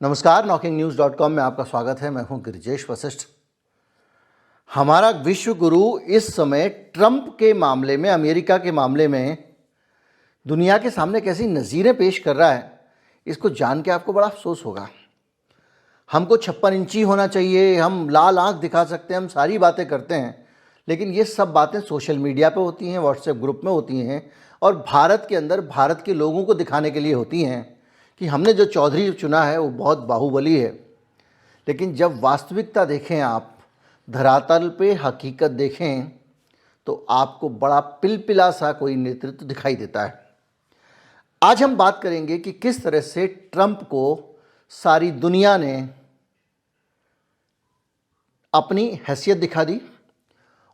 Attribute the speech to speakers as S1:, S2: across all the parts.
S1: नमस्कार, knocking-news.com में आपका स्वागत है। मैं हूं गिरिजेश वशिष्ठ। हमारा विश्व गुरु इस समय ट्रंप के मामले में, अमेरिका के मामले में दुनिया के सामने कैसी नज़ीरें पेश कर रहा है, इसको जान के आपको बड़ा अफसोस होगा। हमको 56 इंची होना चाहिए, हम लाल आंख दिखा सकते हैं, हम सारी बातें करते हैं, लेकिन ये सब बातें सोशल मीडिया पे होती हैं, व्हाट्सएप ग्रुप में होती हैं और भारत के अंदर भारत के लोगों को दिखाने के लिए होती हैं कि हमने जो चौधरी चुना है वो बहुत बाहुबली है। लेकिन जब वास्तविकता देखें, आप धरातल पे हकीकत देखें, तो आपको बड़ा पिलपिला सा कोई नेतृत्व दिखाई देता है। आज हम बात करेंगे कि किस तरह से ट्रंप को सारी दुनिया ने अपनी हैसियत दिखा दी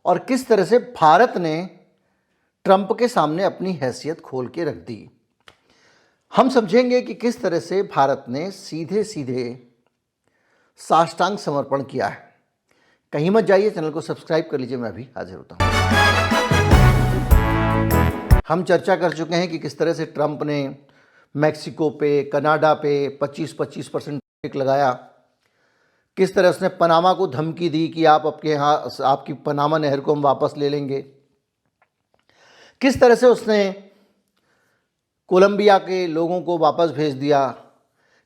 S1: और किस तरह से भारत ने ट्रंप के सामने अपनी हैसियत खोल के रख दी। हम समझेंगे कि किस तरह से भारत ने सीधे सीधे साष्टांग समर्पण किया है। कहीं मत जाइए, चैनल को सब्सक्राइब कर लीजिए, मैं अभी हाजिर होता हूं। हम चर्चा कर चुके हैं कि किस तरह से ट्रंप ने मैक्सिको पे, कनाडा पे 25% टैरिफ लगाया, किस तरह उसने पनामा को धमकी दी कि आप आपके यहाँ आपकी पनामा नहर को हम वापस ले लेंगे, किस तरह से उसने कोलंबिया के लोगों को वापस भेज दिया,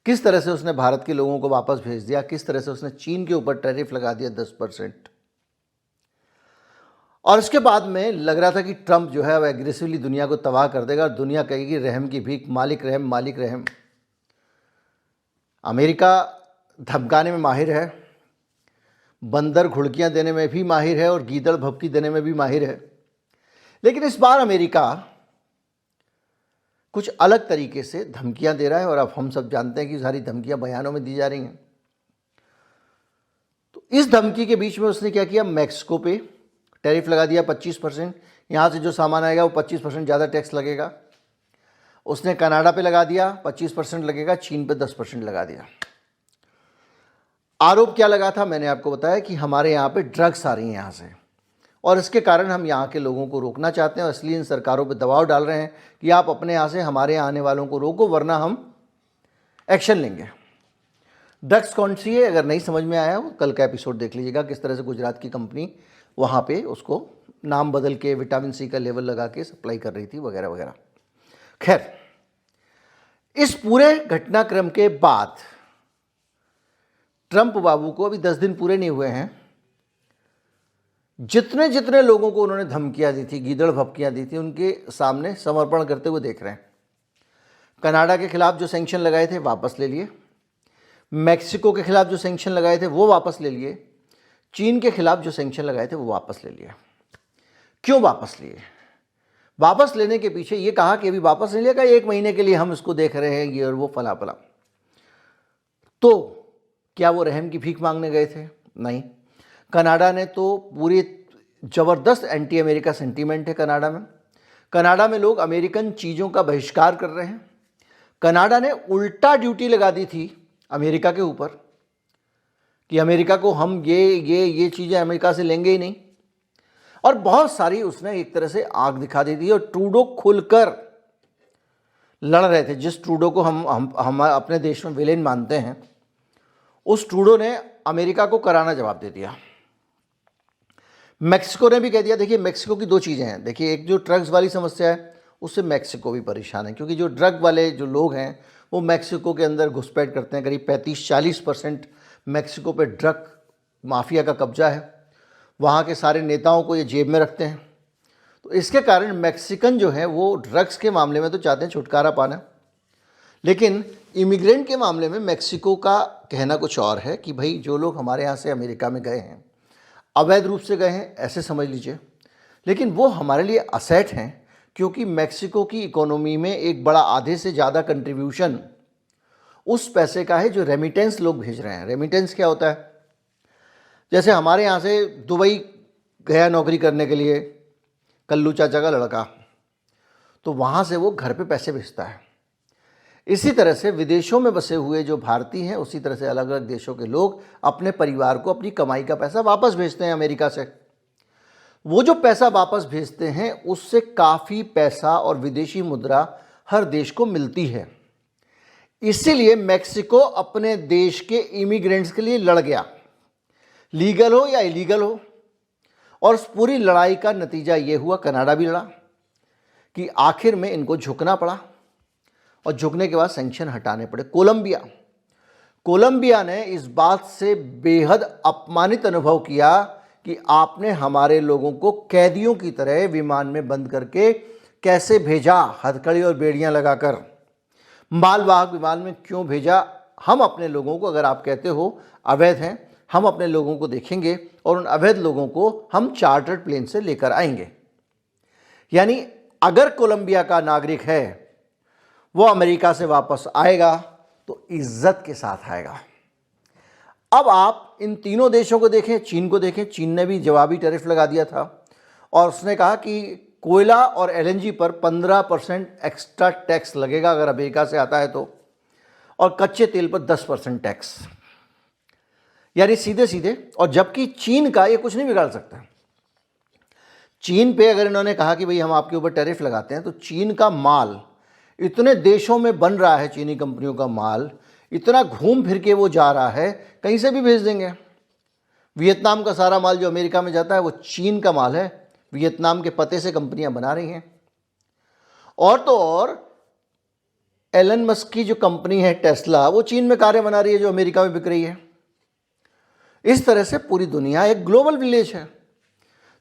S1: किस तरह से उसने भारत के लोगों को वापस भेज दिया, किस तरह से उसने चीन के ऊपर टैरिफ लगा दिया 10%। और इसके बाद में लग रहा था कि ट्रंप जो है वह एग्रेसिवली दुनिया को तबाह कर देगा और दुनिया कहेगी रहम की भीख, मालिक रहम, मालिक रहम। अमेरिका धमकाने में माहिर है, बंदर घुड़कियां देने में भी माहिर है और गीदड़ भभकी देने में भी माहिर है। लेकिन इस बार अमेरिका कुछ अलग तरीके से धमकियां दे रहा है और अब हम सब जानते हैं कि सारी धमकियां बयानों में दी जा रही हैं। तो इस धमकी के बीच में उसने क्या किया, मैक्सिको पे टैरिफ लगा दिया 25%। यहाँ से जो सामान आएगा वो 25% ज़्यादा टैक्स लगेगा। उसने कनाडा पे लगा दिया 25% लगेगा, चीन पे 10% लगा दिया। आरोप क्या लगा था, मैंने आपको बताया कि हमारे यहाँ पे ड्रग्स आ रही हैं यहाँ से और इसके कारण हम यहाँ के लोगों को रोकना चाहते हैं और इसलिए इन सरकारों पे दबाव डाल रहे हैं कि आप अपने यहाँ से हमारे यहाँ आने वालों को रोको, वरना हम एक्शन लेंगे। ड्रग्स कौन सी है, अगर नहीं समझ में आया हो कल का एपिसोड देख लीजिएगा, किस तरह से गुजरात की कंपनी वहाँ पे उसको नाम बदल के विटामिन सी का लेवल लगा के सप्लाई कर रही थी वगैरह वगैरह। खैर, इस पूरे घटनाक्रम के बाद ट्रंप बाबू को अभी 10 दिन पूरे नहीं हुए हैं, जितने जितने लोगों को उन्होंने धमकियां दी थी, गीदड़ भपकियां दी थी, उनके सामने समर्पण करते हुए देख रहे हैं। कनाडा के खिलाफ जो सैंक्शन लगाए थे वापस ले लिए, मैक्सिको के खिलाफ जो सैंक्शन लगाए थे वो वापस ले लिए, चीन के खिलाफ जो सैंक्शन लगाए थे वो वापस ले लिए। क्यों वापस लिए? वापस लेने के पीछे ये कहा कि अभी वापस नहीं लेगा, 1 महीने के लिए हम इसको देख रहे हैं, ये और वो फला फला। तो क्या वो रहम की भीख मांगने गए थे? नहीं। कनाडा ने तो पूरी ज़बरदस्त एंटी अमेरिका सेंटीमेंट है कनाडा में। कनाडा में लोग अमेरिकन चीज़ों का बहिष्कार कर रहे हैं। कनाडा ने उल्टा ड्यूटी लगा दी थी अमेरिका के ऊपर कि अमेरिका को हम ये चीज़ें अमेरिका से लेंगे ही नहीं, और बहुत सारी उसने एक तरह से आग दिखा दी थी और ट्रूडो खुलकर लड़ रहे थे। जिस ट्रूडो को हम अपने देश में विलेन मानते हैं, उस ट्रूडो ने अमेरिका को करारा जवाब दे दिया। मैक्सिको ने भी कह दिया। देखिए, मैक्सिको की 2 चीज़ें हैं। देखिए, एक जो ड्रग्स वाली समस्या है उससे मैक्सिको भी परेशान है, क्योंकि जो ड्रग वाले जो लोग हैं वो मैक्सिको के अंदर घुसपैठ करते हैं। करीब 35-40% मैक्सिको पे ड्रग माफिया का कब्जा है। वहाँ के सारे नेताओं को ये जेब में रखते हैं। तो इसके कारण मैक्सिकन जो है वो ड्रग्स के मामले में तो चाहते हैं छुटकारा पाना, लेकिन इमिग्रेंट के मामले में मैक्सिको का कहना कुछ और है कि भाई जो लोग हमारे यहाँ से अमेरिका में गए हैं, अवैध रूप से गए हैं, ऐसे समझ लीजिए, लेकिन वो हमारे लिए असेट हैं, क्योंकि मैक्सिको की इकोनॉमी में एक बड़ा आधे से ज़्यादा कंट्रीब्यूशन उस पैसे का है जो रेमिटेंस लोग भेज रहे हैं। रेमिटेंस क्या होता है? जैसे हमारे यहाँ से दुबई गया नौकरी करने के लिए कल्लू चाचा का लड़का, तो वहाँ से वो घर पे पैसे भेजता है। इसी तरह से विदेशों में बसे हुए जो भारतीय हैं, उसी तरह से अलग अलग देशों के लोग अपने परिवार को अपनी कमाई का पैसा वापस भेजते हैं अमेरिका से। वो जो पैसा वापस भेजते हैं उससे काफ़ी पैसा और विदेशी मुद्रा हर देश को मिलती है। इसीलिए मेक्सिको अपने देश के इमिग्रेंट्स के लिए लड़ गया, लीगल हो या इलीगल हो। और उस पूरी लड़ाई का नतीजा ये हुआ, कनाडा भी लड़ा, कि आखिर में इनको झुकना पड़ा और झुकने के बाद सैंक्शन हटाने पड़े। कोलंबिया ने इस बात से बेहद अपमानित अनुभव किया कि आपने हमारे लोगों को कैदियों की तरह विमान में बंद करके कैसे भेजा, हथकड़ी और बेड़ियां लगाकर मालवाहक विमान में क्यों भेजा। हम अपने लोगों को, अगर आप कहते हो अवैध हैं, हम अपने लोगों को देखेंगे और उन अवैध लोगों को हम चार्टर्ड प्लेन से लेकर आएंगे। यानी अगर कोलंबिया का नागरिक है वो अमेरिका से वापस आएगा तो इज्जत के साथ आएगा। अब आप इन तीनों देशों को देखें, चीन को देखें। चीन ने भी जवाबी टैरिफ लगा दिया था और उसने कहा कि कोयला और एलएनजी पर 15% एक्स्ट्रा टैक्स लगेगा अगर अमेरिका से आता है तो, और कच्चे तेल पर 10% टैक्स। यानी सीधे सीधे। और जबकि चीन का ये कुछ नहीं बिगाड़ सकता। चीन पे अगर इन्होंने कहा कि भाई हम आपके ऊपर टैरिफ लगाते हैं, तो चीन का माल इतने देशों में बन रहा है, चीनी कंपनियों का माल इतना घूम फिर के वो जा रहा है, कहीं से भी भेज देंगे। वियतनाम का सारा माल जो अमेरिका में जाता है वो चीन का माल है, वियतनाम के पते से कंपनियां बना रही हैं। और तो और एलन मस्क की जो कंपनी है टेस्ला, वो चीन में कारें बना रही है जो अमेरिका में बिक रही है। इस तरह से पूरी दुनिया एक ग्लोबल विलेज है।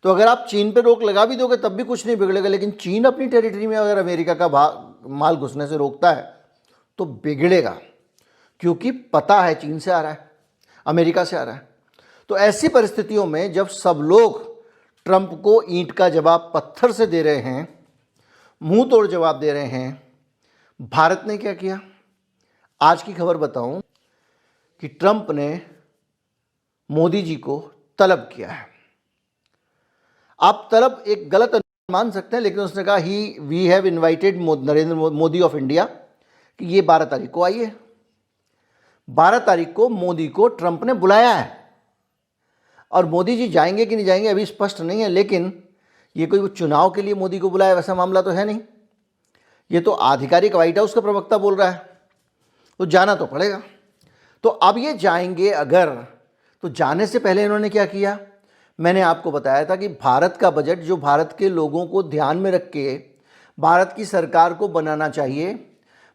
S1: तो अगर आप चीन पे रोक लगा भी दोगे तब भी कुछ नहीं बिगड़ेगा, लेकिन चीन अपनी टेरिटरी में अगर अमेरिका का माल घुसने से रोकता है तो बिगड़ेगा, क्योंकि पता है चीन से आ रहा है, अमेरिका से आ रहा है। तो ऐसी परिस्थितियों में जब सब लोग ट्रंप को ईंट का जवाब पत्थर से दे रहे हैं, मुंह तोड़ जवाब दे रहे हैं, भारत ने क्या किया? आज की खबर बताऊं कि ट्रंप ने मोदी जी को तलब किया है। आप तलब एक गलत मान सकते हैं, लेकिन उसने कहा we have invited Narendra Modi of India कि ये 12 तारीख को आइए। 12 तारीख को मोदी को ट्रंप ने बुलाया है और मोदी जी जाएंगे कि नहीं जाएंगे अभी स्पष्ट नहीं है, लेकिन ये कोई चुनाव के लिए मोदी को बुलाया वैसा मामला तो है नहीं। ये तो आधिकारिक व्हाइट हाउस का प्रवक्ता बोल रहा है, तो जाना तो पड़ेगा। तो अब ये जाएंगे अगर, तो जाने से पहले इन्होंने क्या किया? मैंने आपको बताया था कि भारत का बजट जो भारत के लोगों को ध्यान में रख के भारत की सरकार को बनाना चाहिए,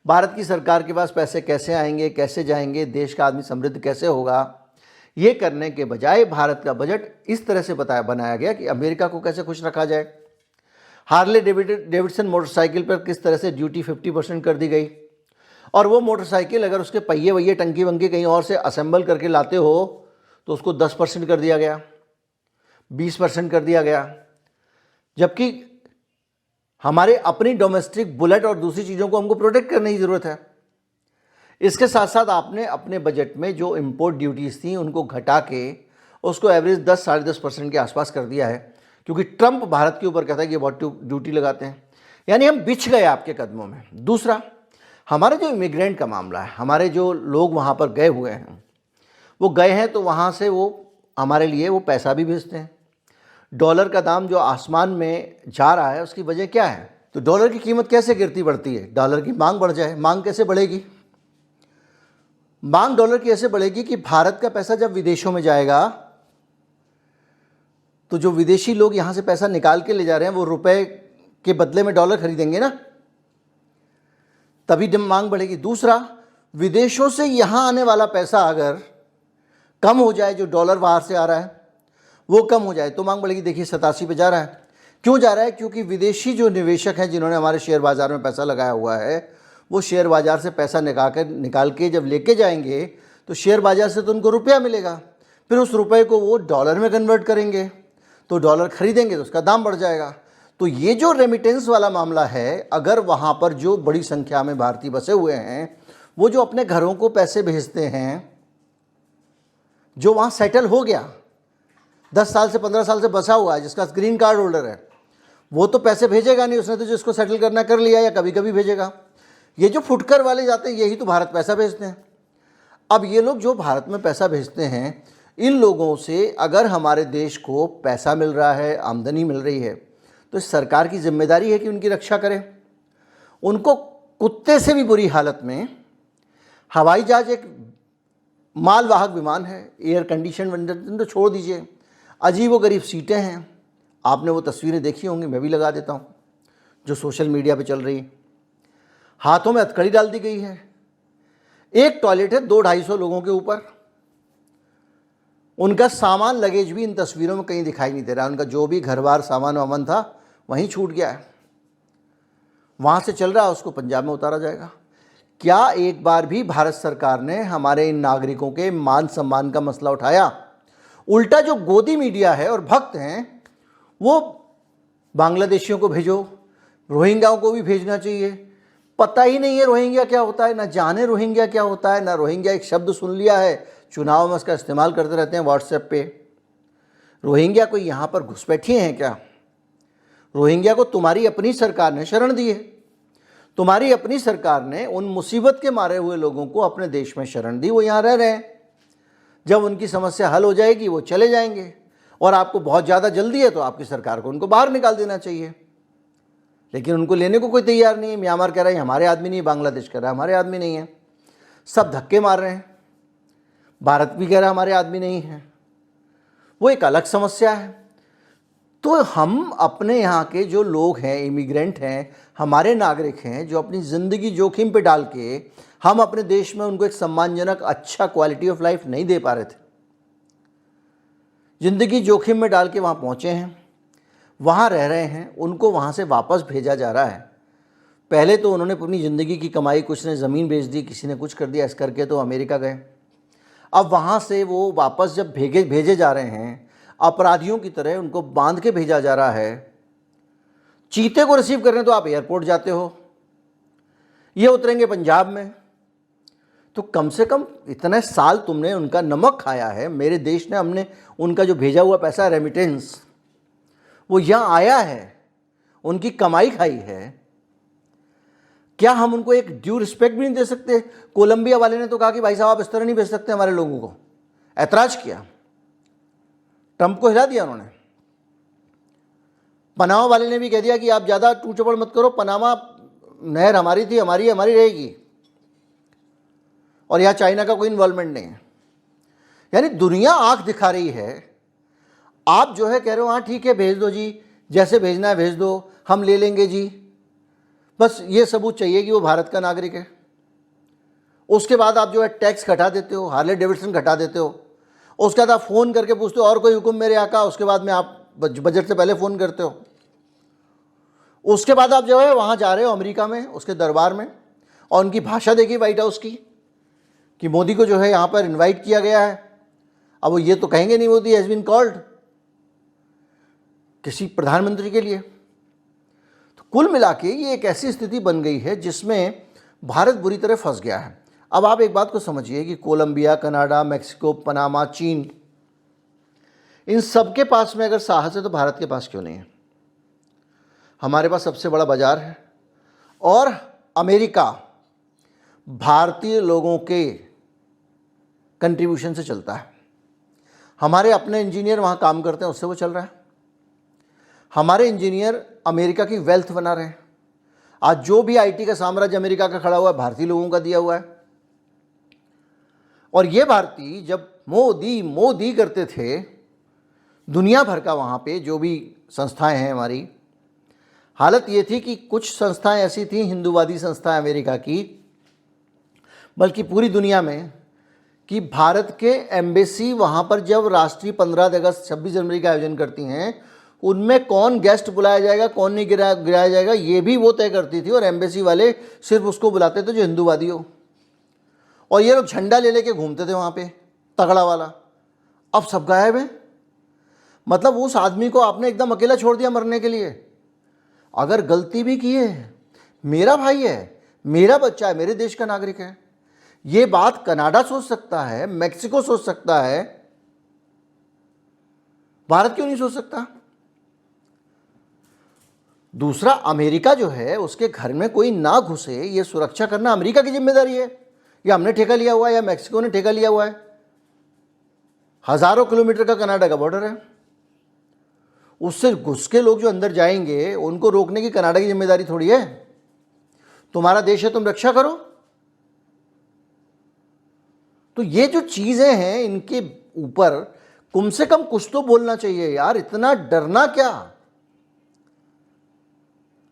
S1: भारत की सरकार के पास पैसे कैसे आएंगे, कैसे जाएंगे, देश का आदमी समृद्ध कैसे होगा, ये करने के बजाय भारत का बजट इस तरह से बनाया गया कि अमेरिका को कैसे खुश रखा जाए। हार्ले डेविडसन मोटरसाइकिल पर किस तरह से ड्यूटी 50% कर दी गई, और वो मोटरसाइकिल अगर उसके पहिए वहिए टंकी वंकी कहीं और से असेंबल करके लाते हो तो उसको 10% कर दिया गया, 20% कर दिया गया। जबकि हमारे अपनी डोमेस्टिक बुलेट और दूसरी चीज़ों को हमको प्रोटेक्ट करने की ज़रूरत है। इसके साथ साथ आपने अपने बजट में जो इम्पोर्ट ड्यूटीज़ थी उनको घटा के उसको एवरेज 10-10.5% के आसपास कर दिया है, क्योंकि ट्रंप भारत के ऊपर कहता है कि बहुत ड्यूटी लगाते हैं। यानी हम बिछ गए आपके कदमों में। दूसरा, हमारे जो इमिग्रेंट का मामला है, हमारे जो लोग वहाँ पर गए हुए हैं, वो गए हैं तो वहाँ से वो हमारे लिए वो पैसा भी भेजते हैं। डॉलर का दाम जो आसमान में जा रहा है उसकी वजह क्या है? तो डॉलर की कीमत कैसे गिरती बढ़ती है? डॉलर की मांग बढ़ जाए। मांग कैसे बढ़ेगी? मांग डॉलर की ऐसे बढ़ेगी कि भारत का पैसा जब विदेशों में जाएगा तो जो विदेशी लोग यहाँ से पैसा निकाल के ले जा रहे हैं वो रुपए के बदले में डॉलर खरीदेंगे ना, तभी मांग बढ़ेगी। दूसरा, विदेशों से यहाँ आने वाला पैसा अगर कम हो जाए, जो डॉलर बाहर से आ रहा है वो कम हो जाए तो मांग बढ़ेगी। देखिए 87 पे जा रहा है। क्यों जा रहा है? क्योंकि विदेशी जो निवेशक हैं जिन्होंने हमारे शेयर बाज़ार में पैसा लगाया हुआ है, वो शेयर बाज़ार से पैसा निकाल के जब लेके जाएंगे तो शेयर बाज़ार से तो उनको रुपया मिलेगा, फिर उस रुपये को वो डॉलर में कन्वर्ट करेंगे, तो डॉलर खरीदेंगे तो उसका दाम बढ़ जाएगा। तो ये जो रेमिटेंस वाला मामला है, अगर वहाँ पर जो बड़ी संख्या में भारतीय बसे हुए हैं, वो जो अपने घरों को पैसे भेजते हैं, जो वहाँ सेटल हो गया, 10 साल से 15 साल से बसा हुआ है, जिसका ग्रीन कार्ड होल्डर है, वो तो पैसे भेजेगा नहीं, उसने तो जिसको सेटल करना कर लिया या कभी कभी भेजेगा। ये जो फुटकर वाले जाते हैं यही तो भारत पैसा भेजते हैं। अब ये लोग जो भारत में पैसा भेजते हैं, इन लोगों से अगर हमारे देश को पैसा मिल रहा है, आमदनी मिल रही है, तो सरकार की जिम्मेदारी है कि उनकी रक्षा करें। उनको कुत्ते से भी बुरी हालत में हवाई जहाज एक मालवाहक विमान है, एयर कंडीशन तो छोड़ दीजिए, अजीब व गरीब सीटें हैं। आपने वो तस्वीरें देखी होंगी, मैं भी लगा देता हूँ, जो सोशल मीडिया पे चल रही है। हाथों में हथकड़ी डाल दी गई है। एक टॉयलेट है 200-250 लोगों के ऊपर। उनका सामान लगेज भी इन तस्वीरों में कहीं दिखाई नहीं दे रहा। उनका जो भी घर बार सामान वामान था वहीं छूट गया है। वहाँ से चल रहा है, उसको पंजाब में उतारा जाएगा। क्या एक बार भी भारत सरकार ने हमारे इन नागरिकों के मान सम्मान का मसला उठाया? उल्टा जो गोदी मीडिया है और भक्त हैं वो बांग्लादेशियों को भेजो, रोहिंग्याओं को भी भेजना चाहिए। पता ही नहीं है रोहिंग्या क्या होता है, ना जाने रोहिंग्या क्या होता है, ना रोहिंग्या एक शब्द सुन लिया है, चुनाव में उसका इस्तेमाल करते रहते हैं व्हाट्सएप पे। रोहिंग्या कोई यहाँ पर घुसपैठिए हैं क्या? रोहिंग्या को तुम्हारी अपनी सरकार ने शरण दी है। तुम्हारी अपनी सरकार ने उन मुसीबत के मारे हुए लोगों को अपने देश में शरण दी, वो यहाँ रह रहे हैं। जब उनकी समस्या हल हो जाएगी वो चले जाएंगे, और आपको बहुत ज़्यादा जल्दी है तो आपकी सरकार को उनको बाहर निकाल देना चाहिए। लेकिन उनको लेने को कोई तैयार नहीं है। म्यांमार कह रहा है हमारे आदमी नहीं, बांग्लादेश कह रहा है हमारे आदमी नहीं है, सब धक्के मार रहे हैं। भारत भी कह रहा है हमारे आदमी नहीं है। वो एक अलग समस्या है। तो हम अपने यहाँ के जो लोग हैं, इमिग्रेंट हैं, हमारे नागरिक हैं, जो अपनी ज़िंदगी जोखिम पे डाल के हम अपने देश में उनको एक सम्मानजनक अच्छा क्वालिटी ऑफ लाइफ नहीं दे पा रहे थे, ज़िंदगी जोखिम में डाल के वहाँ पहुँचे हैं, वहाँ रह रहे हैं, उनको वहाँ से वापस भेजा जा रहा है। पहले तो उन्होंने अपनी ज़िंदगी की कमाई, कुछ ने ज़मीन बेच दी, किसी ने कुछ कर दिया, ऐसा करके तो अमेरिका गए। अब वहाँ से वो वापस जब भेजे जा रहे हैं, अपराधियों की तरह उनको बांध के भेजा जा रहा है। चीते को रिसीव करने तो आप एयरपोर्ट जाते हो, ये उतरेंगे पंजाब में। तो कम से कम इतने साल तुमने उनका नमक खाया है, मेरे देश ने, हमने उनका जो भेजा हुआ पैसा रेमिटेंस वो यहाँ आया है, उनकी कमाई खाई है। क्या हम उनको एक ड्यू रिस्पेक्ट भी नहीं दे सकते? कोलंबिया वाले ने तो कहा कि भाई साहब आप इस तरह नहीं भेज सकते हमारे लोगों को, ऐतराज किया, ट्रंप को हिला दिया उन्होंने। पनामा वाले ने भी कह दिया कि आप ज़्यादा टू चपड़ मत करो, पनामा नहर हमारी थी, हमारी रहेगी, और यहाँ चाइना का कोई इन्वॉल्वमेंट नहीं है। यानी दुनिया आंख दिखा रही है। आप जो है कह रहे हो हाँ ठीक है भेज दो जी, जैसे भेजना है भेज दो, हम ले लेंगे जी, बस ये सबूत चाहिए कि वो भारत का नागरिक है। उसके बाद आप जो है टैक्स घटा देते हो, हार्ले डेविडसन घटा देते हो। उसके बाद आप फ़ोन करके पूछते हो और कोई हुक्म मेरे आका, उसके बाद में आप बजट से पहले फ़ोन करते हो। उसके बाद आप जो है वहाँ जा रहे हो अमेरिका में, उसके दरबार में, और उनकी भाषा देखी व्हाइट हाउस की कि मोदी को जो है यहाँ पर इनवाइट किया गया है। अब वो ये तो कहेंगे नहीं मोदी हैज़ बीन कॉल्ड किसी प्रधानमंत्री के लिए। तो कुल मिला के ये एक ऐसी स्थिति बन गई है जिसमें भारत बुरी तरह फंस गया है। अब आप एक बात को समझिए कि कोलंबिया, कनाडा, मैक्सिको, पनामा, चीन, इन सब के पास में अगर साहस है तो भारत के पास क्यों नहीं है? हमारे पास सबसे बड़ा बाजार है, और अमेरिका भारतीय लोगों के कंट्रीब्यूशन से चलता है। हमारे अपने इंजीनियर वहाँ काम करते हैं, उससे वो चल रहा है। हमारे इंजीनियर अमेरिका की वेल्थ बना रहे हैं। आज जो भी आईटी का साम्राज्य अमेरिका का खड़ा हुआ है, भारतीय लोगों का दिया हुआ है। और ये भारतीय जब मोदी मोदी करते थे, दुनिया भर का वहाँ पे जो भी संस्थाएं हैं हमारी, हालत ये थी कि कुछ संस्थाएं ऐसी थी हिंदूवादी संस्थाएं अमेरिका की, बल्कि पूरी दुनिया में, कि भारत के एम्बेसी वहाँ पर जब राष्ट्रीय 15 अगस्त 26 जनवरी का आयोजन करती हैं, उनमें कौन गेस्ट बुलाया जाएगा, कौन नहीं गिराया जाएगा, ये भी वो तय करती थी। और एम्बेसी वाले सिर्फ उसको बुलाते थे जो हिंदूवादी हो। और ये लोग झंडा ले लेके घूमते थे वहाँ पे, तगड़ा वाला। अब सब गायब है। मतलब उस आदमी को आपने एकदम अकेला छोड़ दिया मरने के लिए। अगर गलती भी की है, मेरा भाई है, मेरा बच्चा है, मेरे देश का नागरिक है, ये बात कनाडा सोच सकता है, मैक्सिको सोच सकता है, भारत क्यों नहीं सोच सकता? दूसरा, अमेरिका जो है उसके घर में कोई ना घुसे, ये सुरक्षा करना अमेरिका की जिम्मेदारी है। या हमने ठेका लिया हुआ है या मैक्सिको ने ठेका लिया हुआ है। हजारों किलोमीटर का कनाडा का बॉर्डर है, उससे घुस के लोग जो अंदर जाएंगे उनको रोकने की कनाडा की जिम्मेदारी थोड़ी है। तुम्हारा देश है, तुम रक्षा करो। तो ये जो चीज़ें हैं इनके ऊपर कम से कम कुछ तो बोलना चाहिए यार, इतना डरना क्या।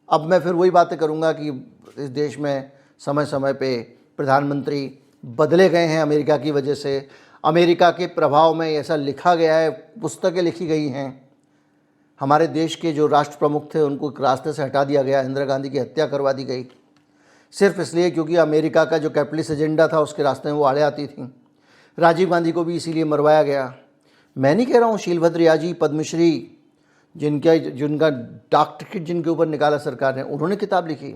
S1: अब मैं फिर वही बातें करूंगा कि इस देश में समय समय पे प्रधानमंत्री बदले गए हैं अमेरिका की वजह से, अमेरिका के प्रभाव में ऐसा लिखा गया है, पुस्तकें लिखी गई हैं। हमारे देश के जो राष्ट्र प्रमुख थे उनको एक रास्ते से हटा दिया गया, इंदिरा गांधी की हत्या करवा दी गई सिर्फ इसलिए क्योंकि अमेरिका का जो कैपिटलिस्ट एजेंडा था उसके रास्ते में वो आड़े आती थी। राजीव गांधी को भी इसीलिए मरवाया गया। मैं नहीं कह रहा हूँ शीलभद्र याजी पद्मश्री जिनका डाक टिकट जिनके ऊपर निकाला सरकार ने, उन्होंने किताब लिखी,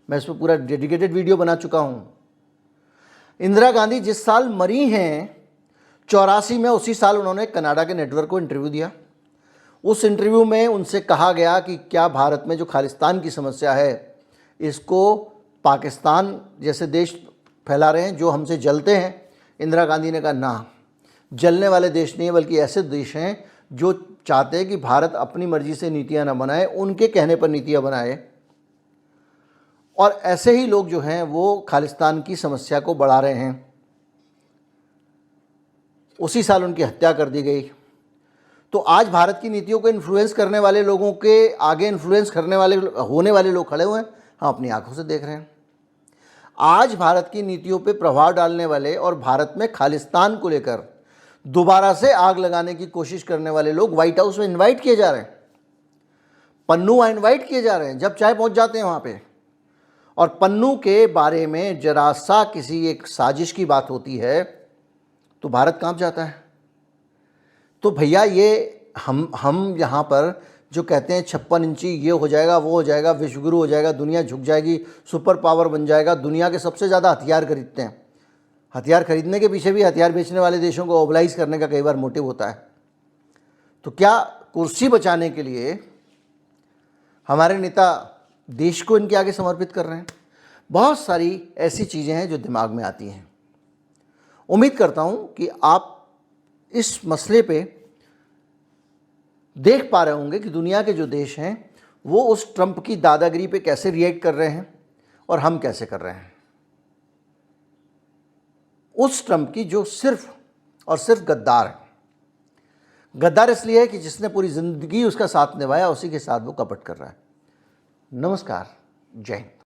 S1: मैं इस पर पूरा डेडिकेटेड वीडियो बना चुका हूँ। इंदिरा गांधी जिस साल मरी हैं 84 में, उसी साल उन्होंने कनाडा के नेटवर्क को इंटरव्यू दिया। उस इंटरव्यू में उनसे कहा गया कि क्या भारत में जो खालिस्तान की समस्या है इसको पाकिस्तान जैसे देश फैला रहे हैं जो हमसे जलते हैं। इंदिरा गांधी ने कहा ना, जलने वाले देश नहीं है, बल्कि ऐसे देश हैं जो चाहते हैं कि भारत अपनी मर्जी से नीतियां ना बनाए, उनके कहने पर नीतियां बनाए। और ऐसे ही लोग जो हैं वो खालिस्तान की समस्या को बढ़ा रहे हैं। उसी साल उनकी हत्या कर दी गई। तो आज भारत की नीतियों को इन्फ्लुएंस करने वाले लोगों के आगे इन्फ्लुएंस करने वाले होने वाले लोग खड़े हुए हैं, हम अपनी आंखों से देख रहे हैं। आज भारत की नीतियों पे प्रभाव डालने वाले और भारत में खालिस्तान को लेकर दोबारा से आग लगाने की कोशिश करने वाले लोग व्हाइट हाउस में इनवाइट किए जा रहे हैं, पन्नू वहाँ इनवाइट किए जा रहे हैं, जब चाहे पहुंच जाते हैं वहाँ पे। और पन्नू के बारे में जरा सा किसी एक साजिश की बात होती है तो भारत कांप जाता है। तो भैया ये हम यहाँ पर जो कहते हैं 56 इंची ये हो जाएगा, वो हो जाएगा, विश्वगुरु हो जाएगा, दुनिया झुक जाएगी, सुपर पावर बन जाएगा, दुनिया के सबसे ज़्यादा हथियार खरीदते हैं। हथियार खरीदने के पीछे भी हथियार बेचने वाले देशों को ओबलाइज करने का कई बार मोटिव होता है। तो क्या कुर्सी बचाने के लिए हमारे नेता देश को इनके आगे समर्पित कर रहे हैं? बहुत सारी ऐसी चीज़ें हैं जो दिमाग में आती हैं। उम्मीद करता हूं कि आप इस मसले पे देख पा रहे होंगे कि दुनिया के जो देश हैं वो उस ट्रंप की दादागिरी पे कैसे रिएक्ट कर रहे हैं और हम कैसे कर रहे हैं। उस ट्रंप की जो सिर्फ और सिर्फ गद्दार है। गद्दार इसलिए है कि जिसने पूरी जिंदगी उसका साथ निभाया, उसी के साथ वो कपट कर रहा है। नमस्कार, जय हिंद।